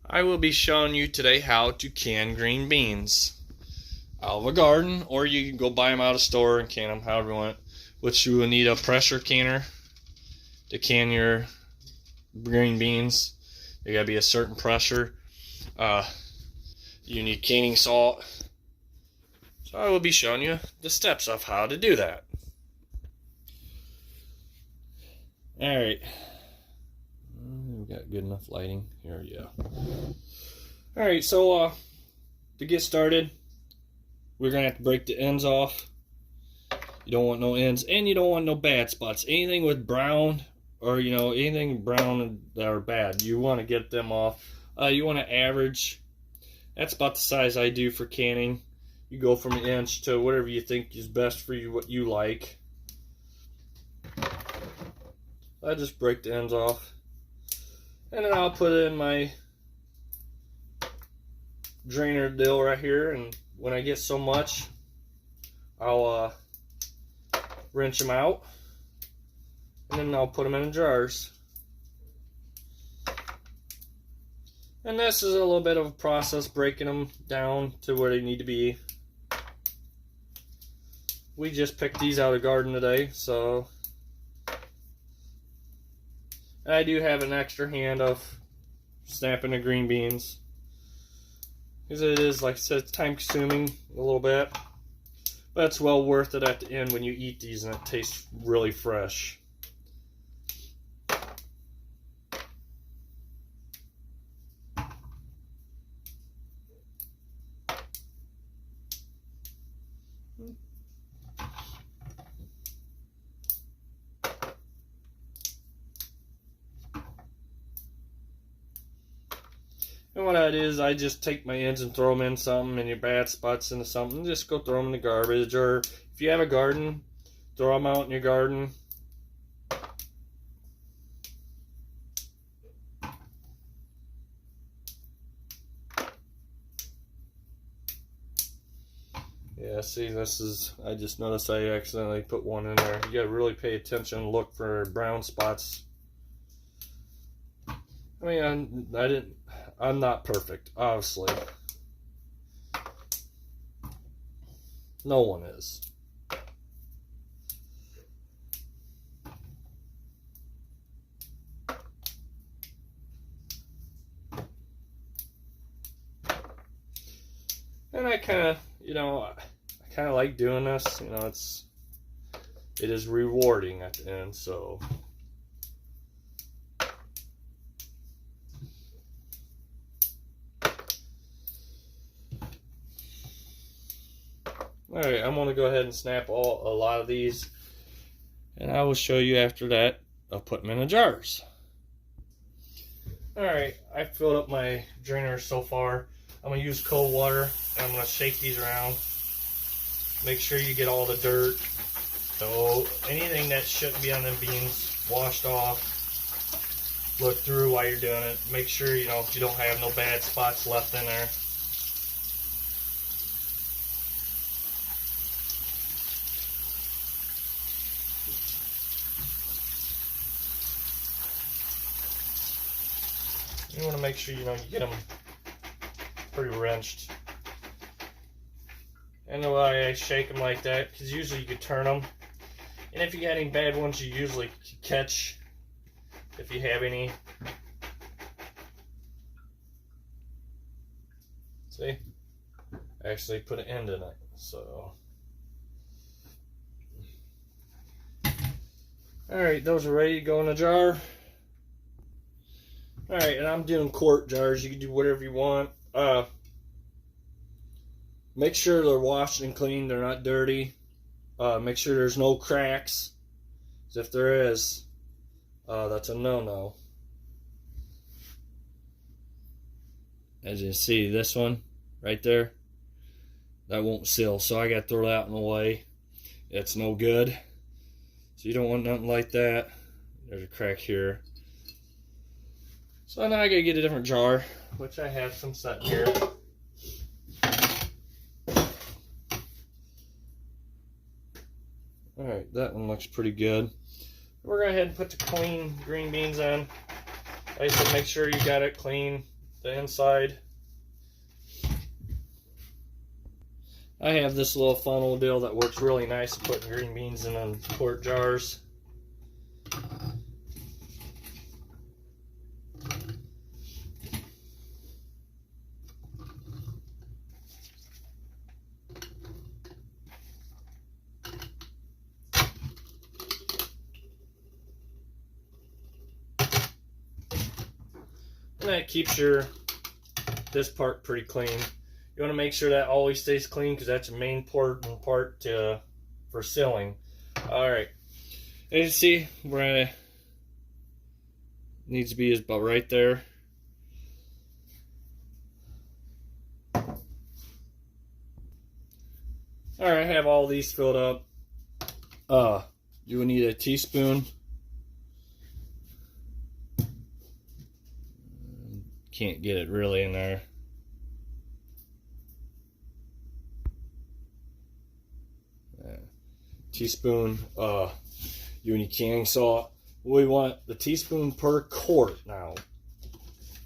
I will be showing you today how to can green beans out of a garden, or you can go buy them out of a store and can them however you want. Which you will need a pressure canner to can your green beans. There gotta be a certain pressure. You need canning salt. So I will be showing you the steps of how to do that. Alright. We've got good enough lighting here, yeah. Alright, so to get started, we're going to have to break the ends off. You don't want no ends, and you don't want no bad spots. Anything with brown, or anything brown that are bad, you want to get them off. You want to average. That's about the size I do for canning. You go from an inch to whatever you think is best for you, what you like. I just break the ends off, and then I'll put it in my drainer deal right here, and when I get so much, I'll rinse them out, and then I'll put them in jars. And this is a little bit of a process, breaking them down to where they need to be. We just picked these out of the garden today, so I do have an extra hand of snapping the green beans, because it is, like I said, time consuming a little bit, but it's well worth it at the end when you eat these and it tastes really fresh. And what that is, I just take my ends and throw them in something, and your bad spots into something. Just go throw them in the garbage, or if you have a garden, throw them out in your garden. Yeah, see, this is, I just noticed I accidentally put one in there. You gotta really pay attention and look for brown spots. I mean, I'm not perfect, obviously. No one is. And I kind of, I kind of like doing this. It is rewarding at the end, so. Alright, I'm going to go ahead and snap a lot of these, and I will show you after that. I'll put them in the jars. Alright, I filled up my drainer so far. I'm going to use cold water, and I'm going to shake these around. Make sure you get all the dirt. So anything that shouldn't be on the beans, washed off. Look through while you're doing it. Make sure you don't have no bad spots left in there. You want to make sure you get them pretty rinsed. And the way I shake them like that, because usually you could turn them, and if you got any bad ones, you usually catch, if you have any. See, I actually put an end in it. So, all right, those are ready to go in a jar. Alright, and I'm doing quart jars. You can do whatever you want. Make sure they're washed and clean. They're not dirty. Make sure there's no cracks. Because if there is, that's a no-no. As you see, this one right there, that won't seal. So I got to throw that one away. It's no good. So you don't want nothing like that. There's a crack here. So now I gotta get a different jar, which I have some set here. Alright, that one looks pretty good. We're going to go ahead and put the clean green beans in. Like I said, make sure you got it clean. the inside. I have this little funnel deal that works really nice for putting green beans in them quart jars. And that keeps this part pretty clean. You want to make sure that always stays clean because that's a main important part for sealing. Alright, as you see, where it needs to be is about right there. Alright, I have all these filled up. You will need a teaspoon. Can't get it really in there. Teaspoon, you need canning salt. We want the teaspoon per quart now.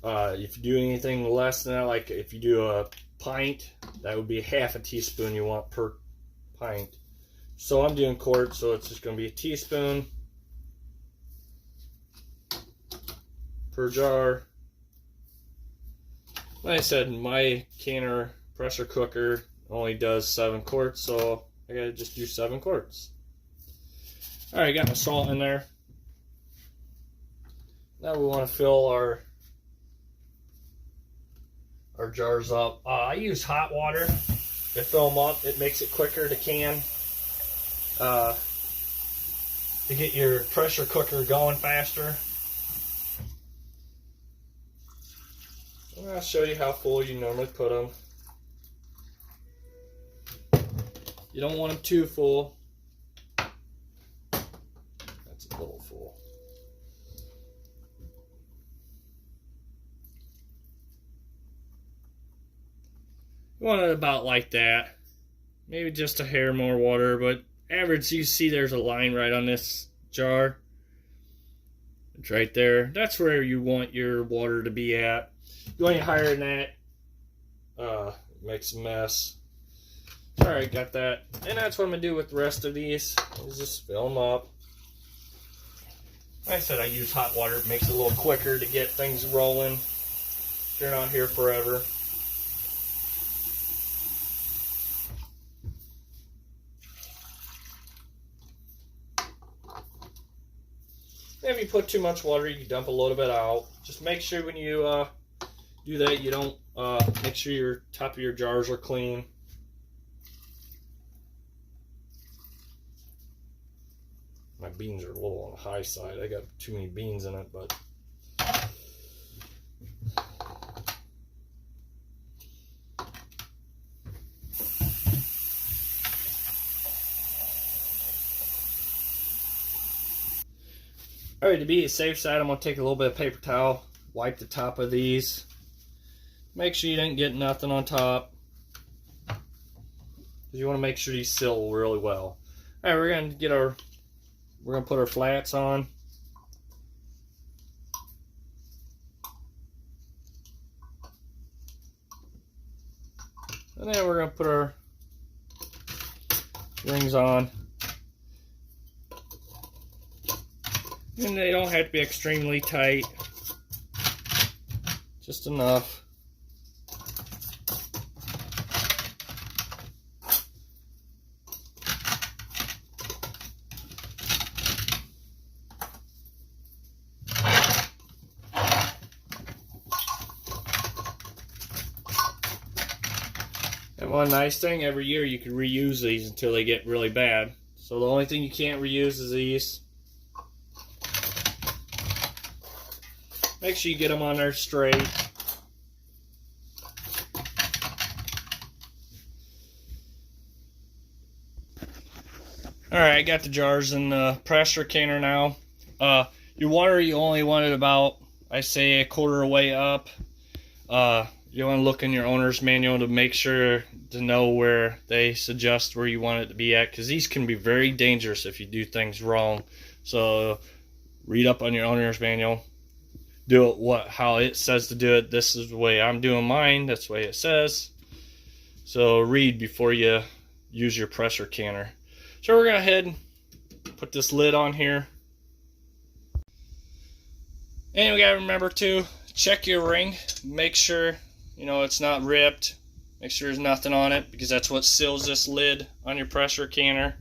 If you do anything less than that, like if you do a pint, that would be half a teaspoon you want per pint. So I'm doing quart, so it's just going to be a teaspoon per jar. Like I said, my canner pressure cooker only does 7 quarts, so I gotta just do 7 quarts. Alright, got my salt in there. Now we want to fill our jars up. I use hot water to fill them up. It makes it quicker to can. To get your pressure cooker going faster. And I'll show you how full you normally put them. You don't want them too full. That's a little full. You want it about like that. Maybe just a hair more water, but average, you see there's a line right on this jar. It's right there. That's where you want your water to be at. You want it higher than that, makes a mess. Alright, got that. And that's what I'm going to do with the rest of these. Is just fill them up. Like I said, I use hot water. It makes it a little quicker to get things rolling. They're not here forever. If you put too much water, you can dump a little bit out. Just make sure when you do that, you don't make sure your top of your jars are clean. My beans are a little on the high side. I got too many beans in it, but alright, to be a safe side, I'm going to take a little bit of paper towel, wipe the top of these. Make sure you didn't get nothing on top. You want to make sure these seal really well. Alright, we're going to put our flats on. And then we're going to put our rings on. And they don't have to be extremely tight. Just enough. And one nice thing, every year you can reuse these until they get really bad. So the only thing you can't reuse is these. Make sure you get them on there straight. Alright, I got the jars in the pressure canner now. Your water, you only want it about, I say, a quarter of the way up. You want to look in your owner's manual to make sure to know where they suggest where you want it to be at, because these can be very dangerous if you do things wrong. So read up on your owner's manual. do it how it says to do it. This is the way I'm doing mine. That's the way it says. So read before you use your pressure canner. So we're going to go ahead and put this lid on here. And we got to remember to check your ring. Make sure, you know, it's not ripped. Make sure there's nothing on it, because that's what seals this lid on your pressure canner.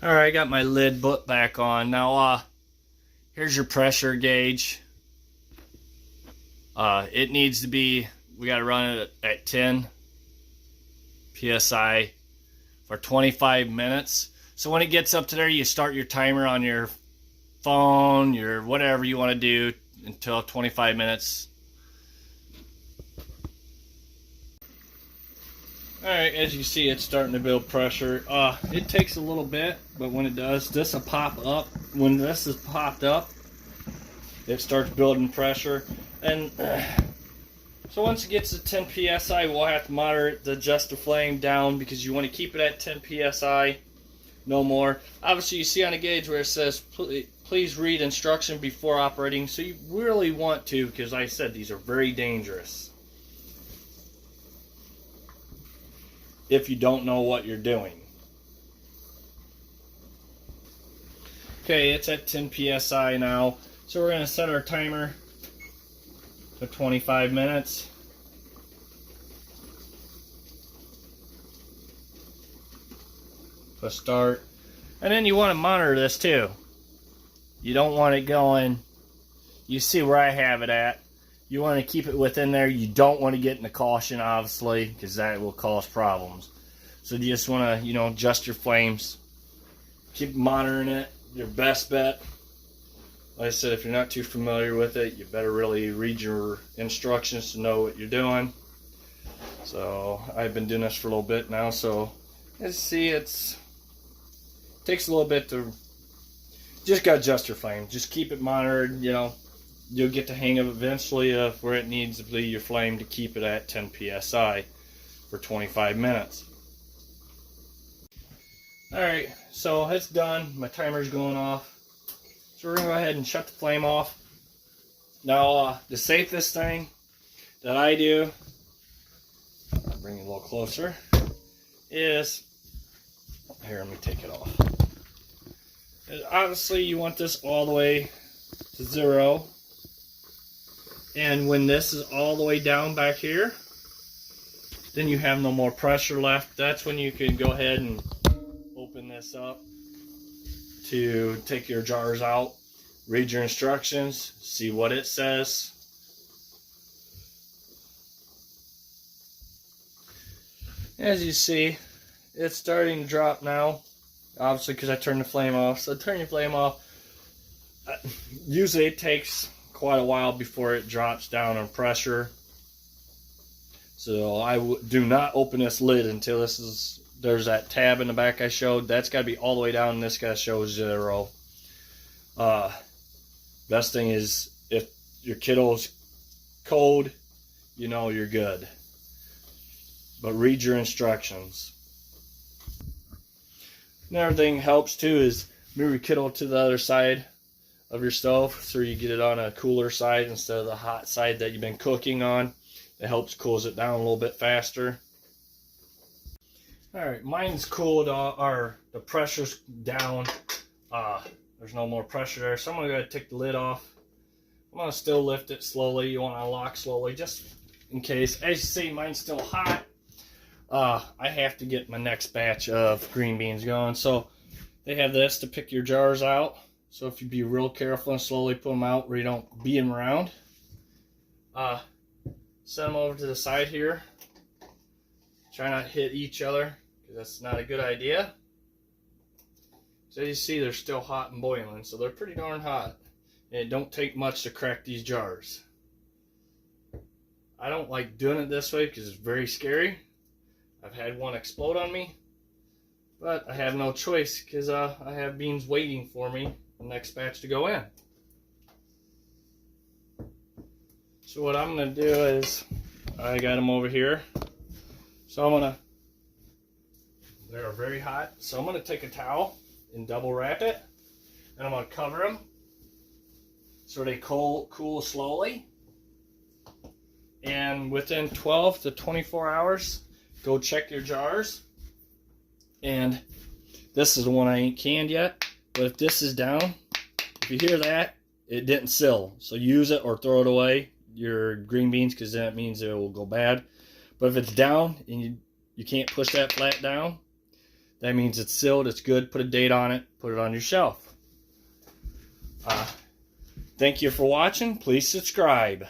Alright, I got my lid put back on. Now, here's your pressure gauge. It needs to be, we got to run it at 10 PSI for 25 minutes. So when it gets up to there, you start your timer on your phone, your whatever you want to do until 25 minutes. Alright, as you see, it's starting to build pressure. It takes a little bit, but when it does, this will pop up. When this is popped up, it starts building pressure. And so once it gets to 10 PSI, we'll have to monitor it to adjust the flame down, because you want to keep it at 10 PSI, no more. Obviously, you see on the gauge where it says, please read instruction before operating. So you really want to, because like I said, these are very dangerous if you don't know what you're doing. Okay, it's at 10 PSI now. So we're going to set our timer to 25 minutes. Push start. And then you want to monitor this too. You don't want it going, you see where I have it at. You want to keep it within there. You don't want to get in the caution, obviously, because that will cause problems. So you just want to, you know, adjust your flames. Keep monitoring it. Your best bet. Like I said, if you're not too familiar with it, you better really read your instructions to know what you're doing. So I've been doing this for a little bit now. So as you see, it takes a little bit to just gotta adjust your flame. Just keep it monitored, you know. You'll get the hang of it eventually of where it needs to be your flame to keep it at 10 PSI for 25 minutes. Alright, so it's done. My timer's going off. So we're going to go ahead and shut the flame off. Now, the safest thing that I do, I'll bring it a little closer, is, here, let me take it off. Obviously, you want this all the way to 0. And when this is all the way down back here, then you have no more pressure left. That's when you can go ahead and open this up to take your jars out, read your instructions, see what it says. As you see, it's starting to drop now, obviously because I turned the flame off. So turn your flame off. Usually it takes quite a while before it drops down on pressure. So I do not open this lid until there's that tab in the back I showed. That's got to be all the way down, and this got to show 0. Best thing is, if your kiddo's cold, you know you're good. But read your instructions. Another thing helps too is move your kiddo to the other side of your stove, so you get it on a cooler side instead of the hot side that you've been cooking on. It helps cools it down a little bit faster. Alright, mine's cooled, or the pressure's down. There's no more pressure there, so I'm going to go ahead and take the lid off. I'm going to still lift it slowly. You want to unlock slowly, just in case. As you see, mine's still hot. I have to get my next batch of green beans going. So they have this to pick your jars out. So if you be real careful and slowly put them out where you don't beat them around. Set them over to the side here. Try not to hit each other, because that's not a good idea. So as you see, they're still hot and boiling, so they're pretty darn hot. And it don't take much to crack these jars. I don't like doing it this way because it's very scary. I've had one explode on me, but I have no choice because I have beans waiting for me, the next batch to go in. So what I'm going to do is, I got them over here. So they're very hot. So I'm going to take a towel and double wrap it. And I'm going to cover them. so they cool slowly. And within 12 to 24 hours, go check your jars. And this is the one I ain't canned yet. But if this is down, if you hear that, it didn't sill. So use it or throw it away, your green beans, because that means it will go bad. But if it's down and you can't push that flat down, that means it's sealed, it's good. Put a date on it, put it on your shelf. Thank you for watching. Please subscribe.